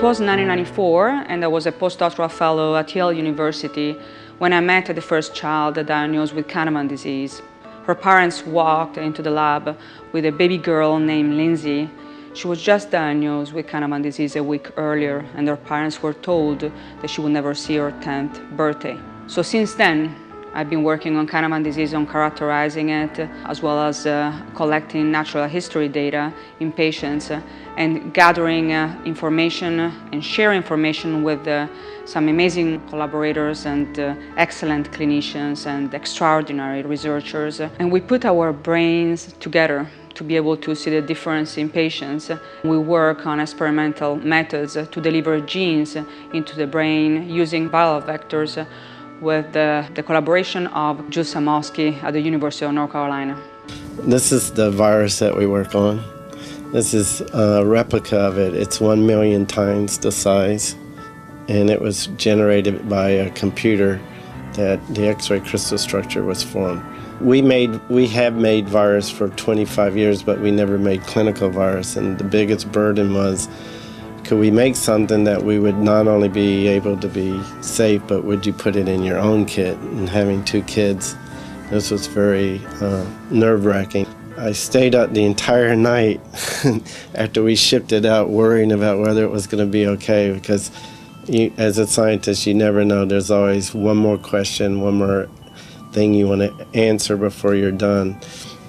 It was 1994, and I was a postdoctoral fellow at Yale University when I met the first child diagnosed with Canavan disease. Her parents walked into the lab with a baby girl named Lindsay. She was just diagnosed with Canavan disease a week earlier, and her parents were told that she would never see her 10th birthday. So since then, I've been working on Canavan disease, on characterizing it, as well as collecting natural history data in patients and gathering information and sharing information with some amazing collaborators and excellent clinicians and extraordinary researchers. And we put our brains together to be able to see the difference in patients. We work on experimental methods to deliver genes into the brain using viral vectors with the collaboration of Jules Samosky at the University of North Carolina. This is the virus that we work on. This is a replica of it. It's 1 million times the size, and it was generated by a computer that the X-ray crystal structure was formed. We have made virus for 25 years, but we never made clinical virus, and the biggest burden was, could we make something that we would not only be able to be safe, but would you put it in your own kit? And having 2 kids, this was very nerve-wracking. I stayed up the entire night after we shipped it out worrying about whether it was going to be okay, because as a scientist, you never know. There's always one more question, one more thing you want to answer before you're done.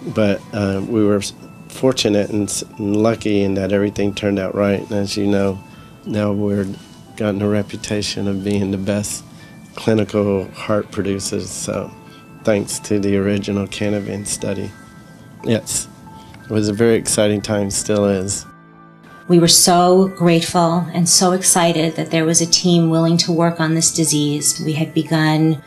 But we were fortunate and lucky in that everything turned out right. And as you know, now we've gotten a reputation of being the best clinical heart producers. So thanks to the original Canavan study. Yes, it was a very exciting time, still is. We were so grateful and so excited that there was a team willing to work on this disease. We had begun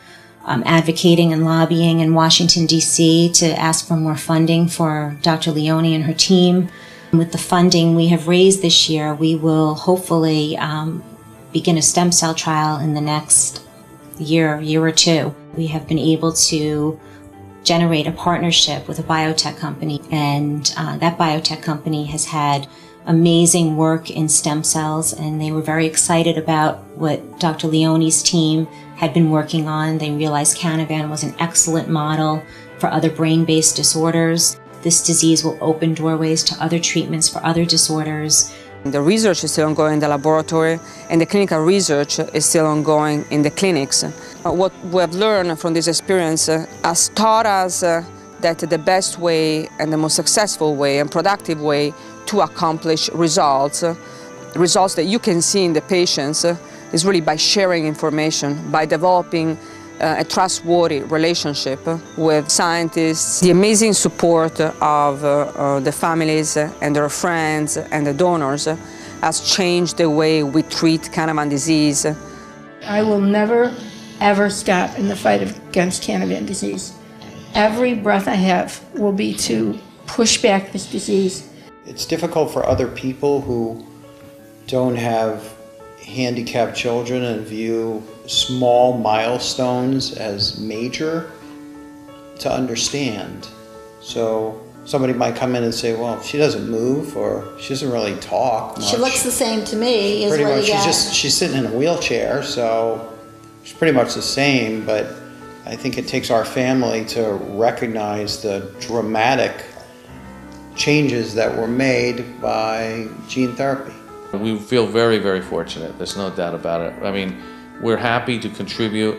advocating and lobbying in Washington, D.C. to ask for more funding for Dr. Leone and her team. With the funding we have raised this year, we will hopefully begin a stem cell trial in the next year or two. We have been able to generate a partnership with a biotech company, and that biotech company has had amazing work in stem cells, and they were very excited about what Dr. Leone's team had been working on. They realized Canavan was an excellent model for other brain-based disorders. This disease will open doorways to other treatments for other disorders. The research is still ongoing in the laboratory, and the clinical research is still ongoing in the clinics. What we have learned from this experience has taught us that the best way and the most successful way and productive way to accomplish results that you can see in the patients, is really by sharing information, by developing a trustworthy relationship with scientists. The amazing support of the families and their friends and the donors has changed the way we treat Canavan disease. I will never, ever stop in the fight against Canavan disease. Every breath I have will be to push back this disease. It's difficult for other people who don't have handicapped children and view small milestones as major to understand. So somebody might come in and say, well, she doesn't move or she doesn't really talk much. She looks the same to me. Is pretty what much. She's sitting in a wheelchair, so she's pretty much the same. But I think it takes our family to recognize the dramatic changes that were made by gene therapy. We feel very, very fortunate. There's no doubt about it. I mean, we're happy to contribute,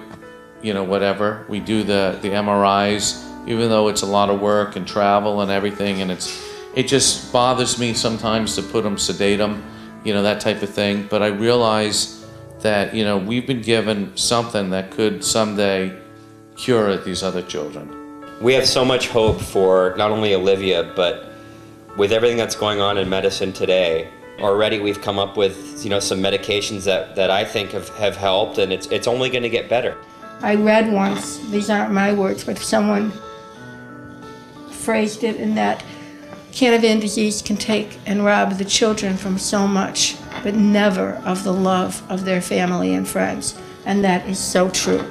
whatever. We do the MRIs, even though it's a lot of work and travel and everything, and it just bothers me sometimes to sedate them, that type of thing. But I realize that, we've been given something that could someday cure these other children. We have so much hope for not only Olivia, but with everything that's going on in medicine today. Already we've come up with some medications that I think have helped, and it's only going to get better. I read once, these aren't my words, but someone phrased it in that Canavan disease can take and rob the children from so much, but never of the love of their family and friends. And that is so true.